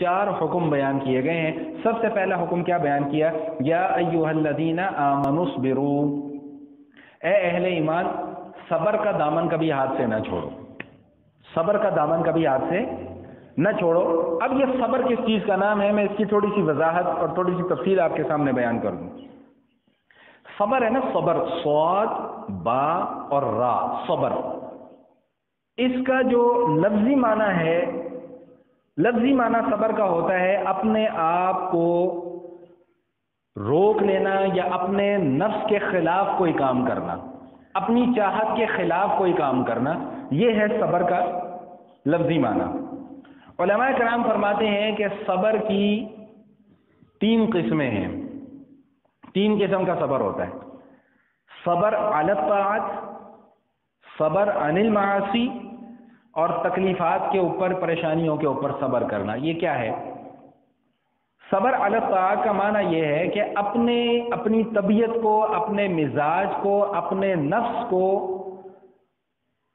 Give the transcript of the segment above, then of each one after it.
4 حکم بیان کیے گئے ہیں۔ سب سے پہلا حکم کیا بیان کیا؟ یا ایھا الذین آمنوا اصبروا، اے اہل ایمان صبر کا دامن کبھی ہاتھ سے نہ چھوڑو، صبر کا دامن کبھی ہاتھ سے نہ چھوڑو۔ اب یہ صبر کس چیز کا نام ہے، میں اس کی تھوڑی سی وضاحت اور تھوڑی سی تفصیل آپ کے سامنے بیان کر دوں۔ صبر ہے نا، صبر، صاد با اور را، صبر، اس کا جو لفظی معنی ہے، لفظی معنی صبر کا ہوتا ہے اپنے آپ کو روک لینا یا اپنے نفس کے خلاف کوئی کام کرنا، اپنی چاہت کے خلاف کوئی کام کرنا، یہ ہے صبر کا لفظی معنی۔ علماء کرام فرماتے ہیں کہ صبر کی 3 قسمیں ہیں، 3 قسم کا صبر ہوتا ہے۔ صبر علی الطاعت، صبر عن المعاصی، اور تکلیفات کے اوپر، پریشانیوں کے اوپر صبر کرنا۔ یہ کیا ہے؟ صبر علی الطاعت کا معنی یہ ہے کہ اپنی طبیعت کو، اپنے مزاج کو، اپنے نفس کو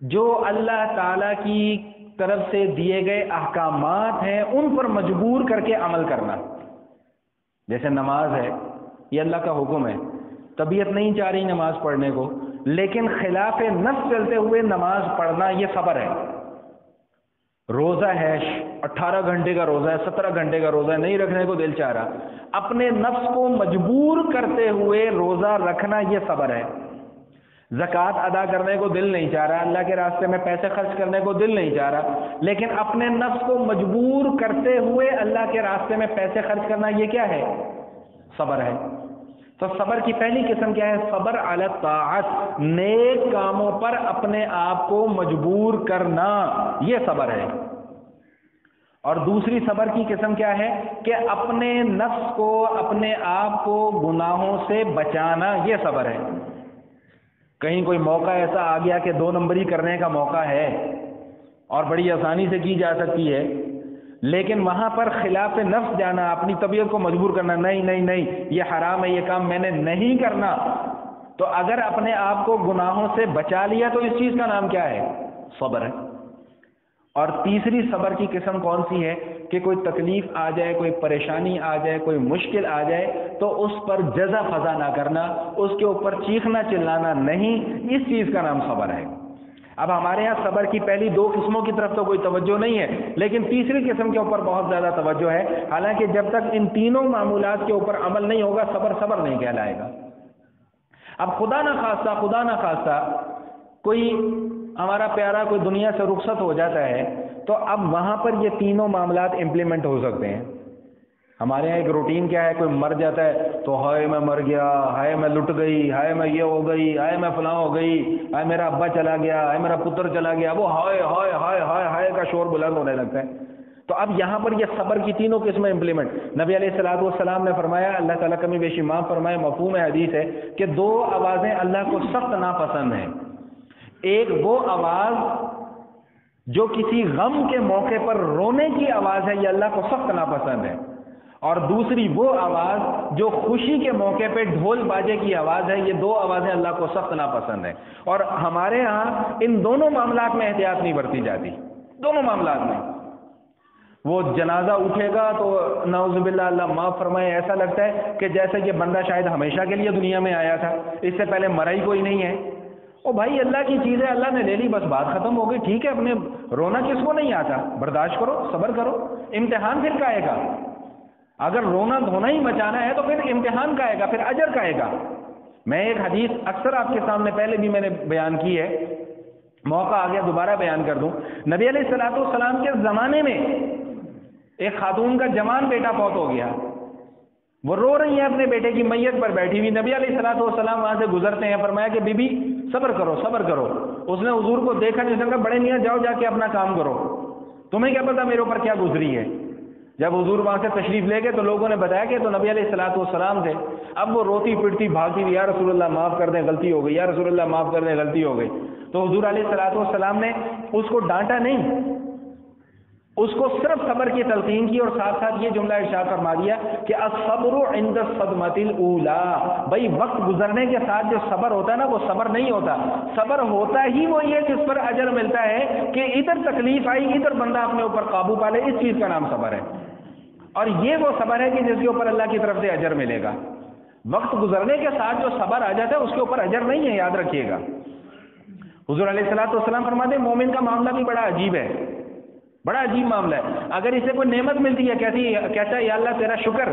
جو اللہ تعالی کی طرف سے دیے گئے احکامات ہیں ان پر مجبور کر کے عمل کرنا۔ جیسے نماز ہے، یہ اللہ کا حکم ہے، طبیعت نہیں چاہ رہی نماز پڑھنے کو، لیکن خلاف نفس چلتے ہوئے نماز پڑھنا، یہ صبر ہے۔ روزہ ہے، 18 گھنٹے کا روزہ ہے، 17 گھنٹے کا روزہ ہے، نہیں رکھنے کو دل چاہ رہا، اپنے نفس کو مجبور کرتے ہوئے روزہ رکھنا، یہ صبر ہے۔ زکوٰۃ ادا کرنے کو دل نہیں چاہ رہا، اللہ کے راستے میں پیسے خرچ کرنے کو دل نہیں چاہ رہا، لیکن اپنے نفس کو مجبور کرتے ہوئے اللہ کے راستے میں پیسے خرچ کرنا، یہ کیا ہے؟ صبر ہے۔ تو صبر کی پہلی قسم کیا ہے؟ صبر علی الطاعت، نیک کاموں پر اپنے آپ کو مجبور کرنا، یہ صبر ہے۔ اور دوسری صبر کی قسم کیا ہے؟ کہ اپنے نفس کو، اپنے آپ کو گناہوں سے بچانا، یہ صبر ہے۔ کہیں کوئی موقع ایسا آ گیا کہ 2 نمبری کرنے کا موقع ہے اور بڑی آسانی سے کی جا سکتی ہے، لیکن وہاں پر خلاف نفس جانا، اپنی طبیعت کو مجبور کرنا، نہیں نہیں نہیں یہ حرام ہے، یہ کام میں نے نہیں کرنا، تو اگر اپنے آپ کو گناہوں سے بچا لیا تو اس چیز کا نام کیا ہے؟ صبر ہے۔ اور تیسری صبر کی قسم کون سی ہے؟ کہ کوئی تکلیف آ جائے، کوئی پریشانی آ جائے، کوئی مشکل آ جائے تو اس پر جزا فضا نہ کرنا، اس کے اوپر چیخنا چلانا نہیں، اس چیز کا نام صبر ہے۔ اب ہمارے ہاں صبر کی پہلی 2 قسموں کی طرف تو کوئی توجہ نہیں ہے، لیکن تیسری قسم کے اوپر بہت زیادہ توجہ ہے، حالانکہ جب تک ان تینوں معمولات کے اوپر عمل نہیں ہوگا صبر نہیں کہلائے گا۔ اب خدا نہ خواستہ کوئی ہمارا پیارا کوئی دنیا سے رخصت ہو جاتا ہے تو اب وہاں پر یہ تینوں معاملات امپلیمنٹ ہو سکتے ہیں۔ ہمارے یہاں ایک روٹین کیا ہے، کوئی مر جاتا ہے تو ہائے میں مر گیا، ہائے میں لٹ گئی، ہائے میں یہ ہو گئی، ہائے میں فلاں ہو گئی، ہائے میرا ابا چلا گیا، ہائے میرا پتر چلا گیا، وہ ہائے ہائے ہائے ہائے ہائے کا شور بلند ہونے لگتا ہے۔ تو اب یہاں پر یہ صبر کی تینوں قسمیں امپلیمنٹ، نبی علیہ الصلوۃ والسلام نے فرمایا، اللہ تعالیٰ کمی بیشی معاف فرمائے، مفہوم حدیث ہے کہ 2 آوازیں اللہ کو سخت ناپسند ہیں۔ ایک وہ آواز جو کسی غم کے موقع پر رونے کی آواز ہے، یہ اللہ کو سخت ناپسند ہے، اور دوسری وہ آواز جو خوشی کے موقع پہ ڈھول باجے کی آواز ہے، یہ 2 آوازیں اللہ کو سخت ناپسند ہیں۔ اور ہمارے ہاں ان دونوں معاملات میں احتیاط نہیں برتی جاتی، دونوں معاملات میں۔ وہ جنازہ اٹھے گا تو نعوذ باللہ اللہ معاف فرمائے، ایسا لگتا ہے کہ جیسے یہ بندہ شاید ہمیشہ کے لیے دنیا میں آیا تھا، اس سے پہلے مرا ہی کوئی نہیں ہے۔ او بھائی اللہ کی چیز ہے، اللہ نے لے لی، بس بات ختم ہو گئی، ٹھیک ہے، اپنے رونا کس کو نہیں آتا، برداشت کرو، صبر کرو، امتحان پھر کا آئے گا۔ اگر رونا دھونا ہی مچانا ہے تو پھر امتحان کا آئے گا، پھر اجر کا آئے گا۔ میں ایک حدیث اکثر آپ کے سامنے پہلے بھی میں نے بیان کی ہے، موقع آ گیا دوبارہ بیان کر دوں۔ نبی علیہ الصلوۃ والسلام کے زمانے میں ایک خاتون کا جوان بیٹا فوت ہو گیا، وہ رو رہی ہیں اپنے بیٹے کی میت پر بیٹھی ہوئی، نبی علیہ الصلوۃ والسلام وہاں سے گزرتے ہیں، فرمایا کہ بی بی صبر کرو صبر کرو۔ اس نے حضور کو دیکھا، جس نے کہا بڑے میاں جاؤ جا کے اپنا کام کرو، تمہیں کیا پتا میرے اوپر کیا گزری ہے۔ جب حضور وہاں سے تشریف لے گئے تو لوگوں نے بتایا کہ تو نبی علیہ الصلوۃ والسلام تھے۔ اب وہ روتی پٹتی بھاگتی ہوئی، یا رسول اللہ معاف کر دیں غلطی ہو گئی، یا رسول اللہ معاف کر دیں غلطی ہو گئی۔ تو حضور علیہ الصلوۃ والسلام نے اس کو ڈانٹا نہیں، اس کو صرف صبر کی تلقین کی، اور ساتھ ساتھ یہ جملہ ارشاد فرما دیا کہ الصبر عند الصدمۃ الاولی، بھائی وقت گزرنے کے ساتھ جو صبر ہوتا ہے نا وہ صبر نہیں ہوتا، صبر ہوتا ہی وہی ہے جس پر اجر ملتا ہے کہ ادھر تکلیف آئی ادھر بندہ اپنے اوپر قابو پا لے، اس چیز کا نام صبر ہے۔ اور یہ وہ صبر ہے کہ جس کے اوپر اللہ کی طرف سے اجر ملے گا. وقت گزرنے کے ساتھ جو صبر آ جاتا ہے اس کے اوپر اجر نہیں ہے، یاد رکھیے گا. حضور علیہ الصلوۃ والسلام فرماتے ہیں مومن کا معاملہ بھی بڑا عجیب ہے، بڑا عجیب معاملہ ہے. اگر اسے کوئی نعمت ملتی ہے کہتا ہے یا اللہ تیرا شکر،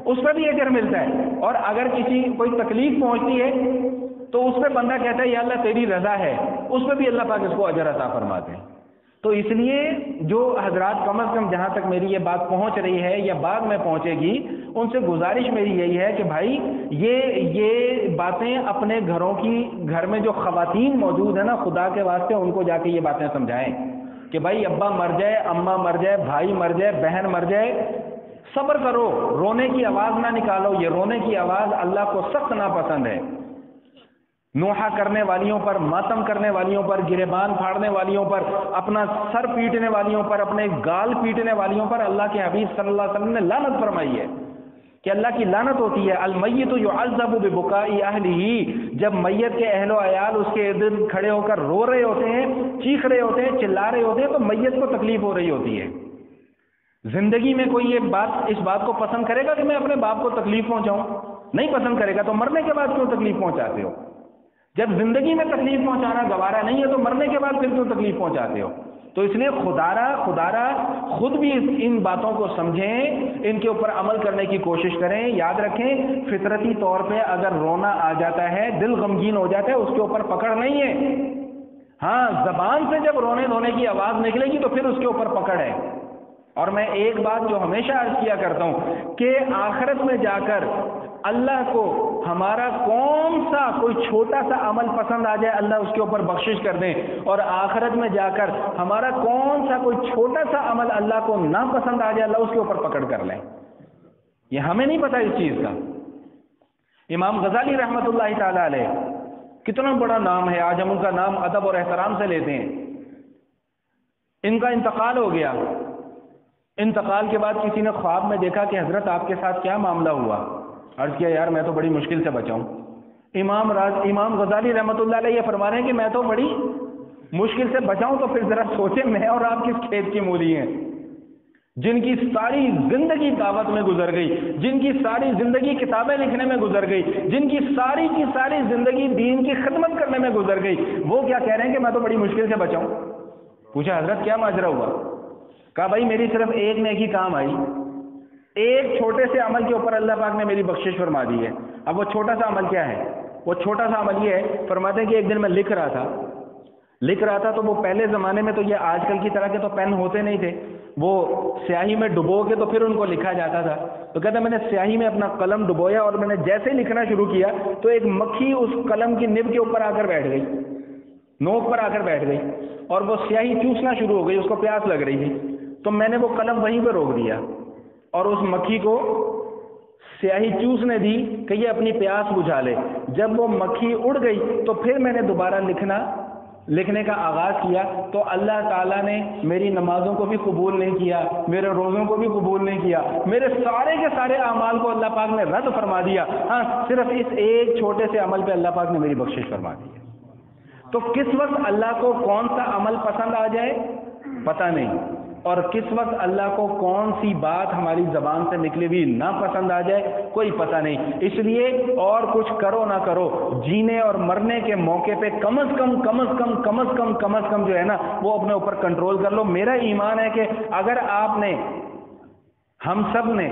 اس پہ بھی اجر ملتا ہے. اور اگر کوئی تکلیف پہنچتی ہے تو اس پہ بندہ کہتا ہے یا اللہ تیری رضا ہے، اس پہ بھی اللہ پاک اس کو اجر عطا فرماتے ہیں. تو اس لیے جو حضرات کم از کم جہاں تک میری یہ بات پہنچ رہی ہے یا بعد میں پہنچے گی، ان سے گزارش میری یہی ہے کہ بھائی یہ باتیں اپنے گھر میں جو خواتین موجود ہیں نا، خدا کے واسطے ان کو جا کے یہ باتیں سمجھائیں کہ بھائی ابا مر جائے، اماں مر جائے، بھائی مر جائے، بہن مر جائے، صبر کرو، رونے کی آواز نہ نکالو. یہ رونے کی آواز اللہ کو سخت ناپسند ہے. نوحہ کرنے والیوں پر، ماتم کرنے والیوں پر، گریبان پھاڑنے والیوں پر، اپنا سر پیٹنے والیوں پر، اپنے گال پیٹنے والیوں پر اللہ کے حبیب صلی اللہ علیہ وسلم نے لعنت فرمائی ہے کہ اللہ کی لعنت ہوتی ہے. المیت یعذب ببکاء اہلہ، جب میت کے اہل و عیال اس کے ارد گرد کھڑے ہو کر رو رہے ہوتے ہیں، چیخ رہے ہوتے ہیں، چلا رہے ہوتے ہیں، تو میت کو تکلیف ہو رہی ہوتی ہے. زندگی میں کوئی اس بات کو پسند کرے گا کہ میں اپنے باپ کو تکلیف پہنچاؤں؟ نہیں پسند کرے گا. تو مرنے کے بعد کیوں تکلیف پہنچاتے ہو؟ جب زندگی میں تکلیف پہنچانا گوارا نہیں ہے تو مرنے کے بعد پھر کیوں تکلیف پہنچاتے ہو؟ تو اس لیے خدارا خود بھی ان باتوں کو سمجھیں، ان کے اوپر عمل کرنے کی کوشش کریں. یاد رکھیں فطرتی طور پہ اگر رونا آ جاتا ہے، دل غمگین ہو جاتا ہے، اس کے اوپر پکڑ نہیں ہے. ہاں، زبان سے جب رونے دھونے کی آواز نکلے گی تو پھر اس کے اوپر پکڑ ہے. اور میں ایک بات جو ہمیشہ عرض کیا کرتا ہوں کہ آخرت میں جا کر اللہ کو ہمارا کون سا کوئی چھوٹا سا عمل پسند آ جائے، اللہ اس کے اوپر بخشش کر دیں. اور آخرت میں جا کر ہمارا کون سا کوئی چھوٹا سا عمل اللہ کو نہ پسند آ جائے، اللہ اس کے اوپر پکڑ کر لیں. یہ ہمیں نہیں پتا اس چیز کا. امام غزالی رحمۃ اللہ تعالی علیہ، کتنا بڑا نام ہے، آج ہم ان کا نام ادب اور احترام سے لیتے ہیں. ان کا انتقال ہو گیا. انتقال کے بعد کسی نے خواب میں دیکھا کہ حضرت آپ کے ساتھ کیا معاملہ ہوا؟ عرض کیا یار میں تو بڑی مشکل سے بچا ہوں. امام غزالی رحمۃ اللہ علیہ یہ فرما رہے ہیں کہ میں تو بڑی مشکل سے بچاؤں. تو پھر ذرا سوچیں میں اور آپ کس کھیت کی مولی ہیں، جن کی ساری زندگی دعوت میں گزر گئی، جن کی ساری زندگی کتابیں لکھنے میں گزر گئی، جن کی ساری زندگی دین کی خدمت کرنے میں گزر گئی، وہ کیا کہہ رہے ہیں کہ میں تو بڑی مشکل سے بچاؤں. پوچھا حضرت کیا ماجرا ہوا؟ کہا بھائی میری صرف ایک نیکی کام آئی، ایک چھوٹے سے عمل کے اوپر اللہ پاک نے میری بخشش فرما دی ہے. اب وہ چھوٹا سا عمل کیا ہے؟ وہ چھوٹا سا عمل یہ ہے، فرماتے ہیں کہ ایک دن میں لکھ رہا تھا تو وہ پہلے زمانے میں تو یہ آج کل کی طرح کے تو پین ہوتے نہیں تھے، وہ سیاہی میں ڈبو کے تو پھر ان کو لکھا جاتا تھا. تو کہتے ہیں میں نے سیاہی میں اپنا قلم ڈبویا اور میں نے جیسے لکھنا شروع کیا تو ایک مکھی اس قلم کی نب کے اوپر آ کر بیٹھ گئی، نوک پر آ کر بیٹھ گئی، اور وہ سیاہی چوسنا شروع ہو گئی. اس کو پیاس لگ رہی تھی تو میں نے وہ قلم وہیں پہ روک دیا اور اس مکھی کو سیاہی چوسنے دی کہ یہ اپنی پیاس بجھا لے. جب وہ مکھی اڑ گئی تو پھر میں نے دوبارہ لکھنے کا آغاز کیا تو اللہ تعالیٰ نے میری نمازوں کو بھی قبول نہیں کیا، میرے روزوں کو بھی قبول نہیں کیا، میرے سارے کے سارے اعمال کو اللہ پاک نے رد فرما دیا. ہاں، صرف اس ایک چھوٹے سے عمل پہ اللہ پاک نے میری بخشش فرما دی ہے. تو کس وقت اللہ کو کون سا عمل پسند آ جائے پتہ نہیں، اور کس وقت اللہ کو کون سی بات ہماری زبان سے نکلی ہوئی ناپسند آ جائے کوئی پتہ نہیں. اس لیے اور کچھ کرو نہ کرو، جینے اور مرنے کے موقع پہ کم از کم جو ہے نا وہ اپنے اوپر کنٹرول کر لو. میرا ایمان ہے کہ اگر آپ نے، ہم سب نے،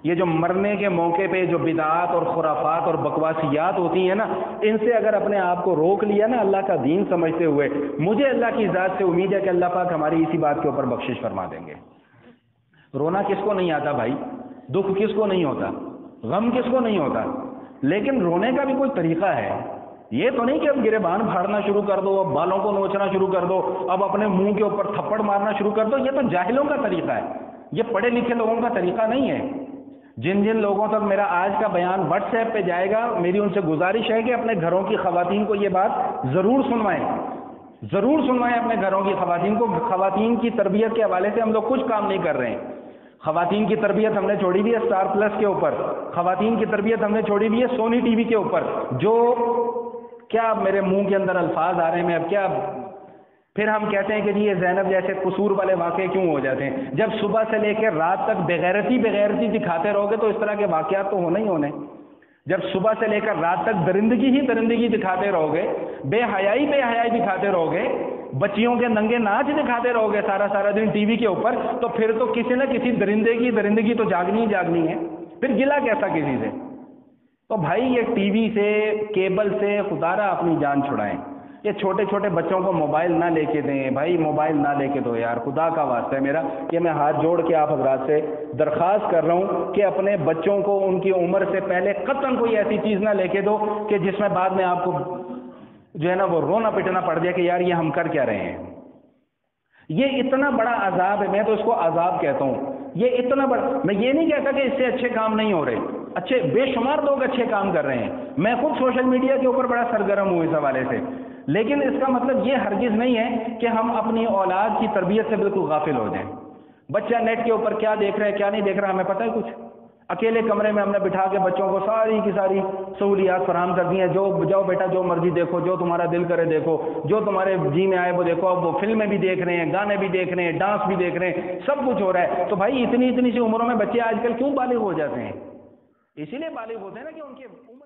یہ جو مرنے کے موقع پہ جو بدعات اور خرافات اور بکواسیات ہوتی ہیں نا، ان سے اگر اپنے آپ کو روک لیا نا اللہ کا دین سمجھتے ہوئے، مجھے اللہ کی ذات سے امید ہے کہ اللہ پاک ہماری اسی بات کے اوپر بخشش فرما دیں گے. رونا کس کو نہیں آتا بھائی؟ دکھ کس کو نہیں ہوتا؟ غم کس کو نہیں ہوتا؟ لیکن رونے کا بھی کوئی طریقہ ہے. یہ تو نہیں کہ اب گریبان پھاڑنا شروع کر دو، اب بالوں کو نوچنا شروع کر دو، اب اپنے منہ کے اوپر تھپڑ مارنا شروع کر دو. یہ تو جاہلوں کا طریقہ ہے، یہ پڑھے لکھے لوگوں کا طریقہ نہیں ہے. جن لوگوں تک میرا آج کا بیان واٹس ایپ پہ جائے گا، میری ان سے گزارش ہے کہ اپنے گھروں کی خواتین کو یہ بات ضرور سنوائیں اپنے گھروں کی خواتین کو. خواتین کی تربیت کے حوالے سے ہم لوگ کچھ کام نہیں کر رہے ہیں. خواتین کی تربیت ہم نے چھوڑی ہوئی ہے اسٹار پلس کے اوپر، خواتین کی تربیت ہم نے چھوڑی ہوئی ہے سونی ٹی وی کے اوپر. جو کیا میرے منہ کے اندر الفاظ آ رہے ہیں، میں اب کیا پھر ہم کہتے ہیں کہ جی یہ زینب جیسے قصور والے واقعے کیوں ہو جاتے ہیں؟ جب صبح سے لے کے رات تک بغیرتی دکھاتے رہو گے تو اس طرح کے واقعات تو ہونے ہی ہونے۔ جب صبح سے لے کر رات تک درندگی دکھاتے رہو گے، بے حیائی دکھاتے رہو گے، بچیوں کے ننگے ناچ دکھاتے رہو گے سارا دن ٹی وی کے اوپر، تو پھر تو کسی نہ کسی درندگی تو جاگنی ہے، پھر گلا کیسا کسی سے؟ تو بھائی یہ ٹی وی سے، کیبل سے خدا را اپنی جان چھڑائیں۔ یہ چھوٹے بچوں کو موبائل نہ لے کے دیں بھائی، موبائل نہ لے کے دو یار، خدا کا واسطہ ہے میرا، یہ میں ہاتھ جوڑ کے آپ حضرات سے درخواست کر رہا ہوں کہ اپنے بچوں کو ان کی عمر سے پہلے قطعاً کوئی ایسی چیز نہ لے کے دو کہ جس میں بعد میں آپ کو جو ہے نا وہ رونا پٹنا پڑ جائے کہ یار یہ ہم کر کیا رہے ہیں۔ یہ اتنا بڑا عذاب ہے، میں تو اس کو عذاب کہتا ہوں، یہ اتنا بڑا، میں یہ نہیں کہتا کہ اس سے اچھے کام نہیں ہو رہے، اچھے بے شمار لوگ اچھے کام کر رہے ہیں، میں خود سوشل میڈیا کے اوپر بڑا سرگرم ہوں اس حوالے سے، لیکن اس کا مطلب یہ ہرگز نہیں ہے کہ ہم اپنی اولاد کی تربیت سے بالکل غافل ہو جائیں۔ بچہ نیٹ کے اوپر کیا دیکھ رہا ہے کیا نہیں دیکھ رہا ہمیں پتہ ہے کچھ؟ اکیلے کمرے میں ہم نے بٹھا کے بچوں کو ساری کی ساری سہولیات فراہم کر دی ہیں، جاؤ بیٹا جو مرضی دیکھو، جو تمہارا دل کرے دیکھو، جو تمہارے جی میں آئے وہ دیکھو۔ اب وہ فلمیں بھی دیکھ رہے ہیں، گانے بھی دیکھ رہے ہیں، ڈانس بھی دیکھ رہے ہیں، سب کچھ ہو رہا ہے۔ تو بھائی اتنی سی عمروں میں بچے آج کل کیوں بالغ ہو جاتے ہیں؟ اسی لیے بالغ ہوتے ہیں نا کہ ان کی عمر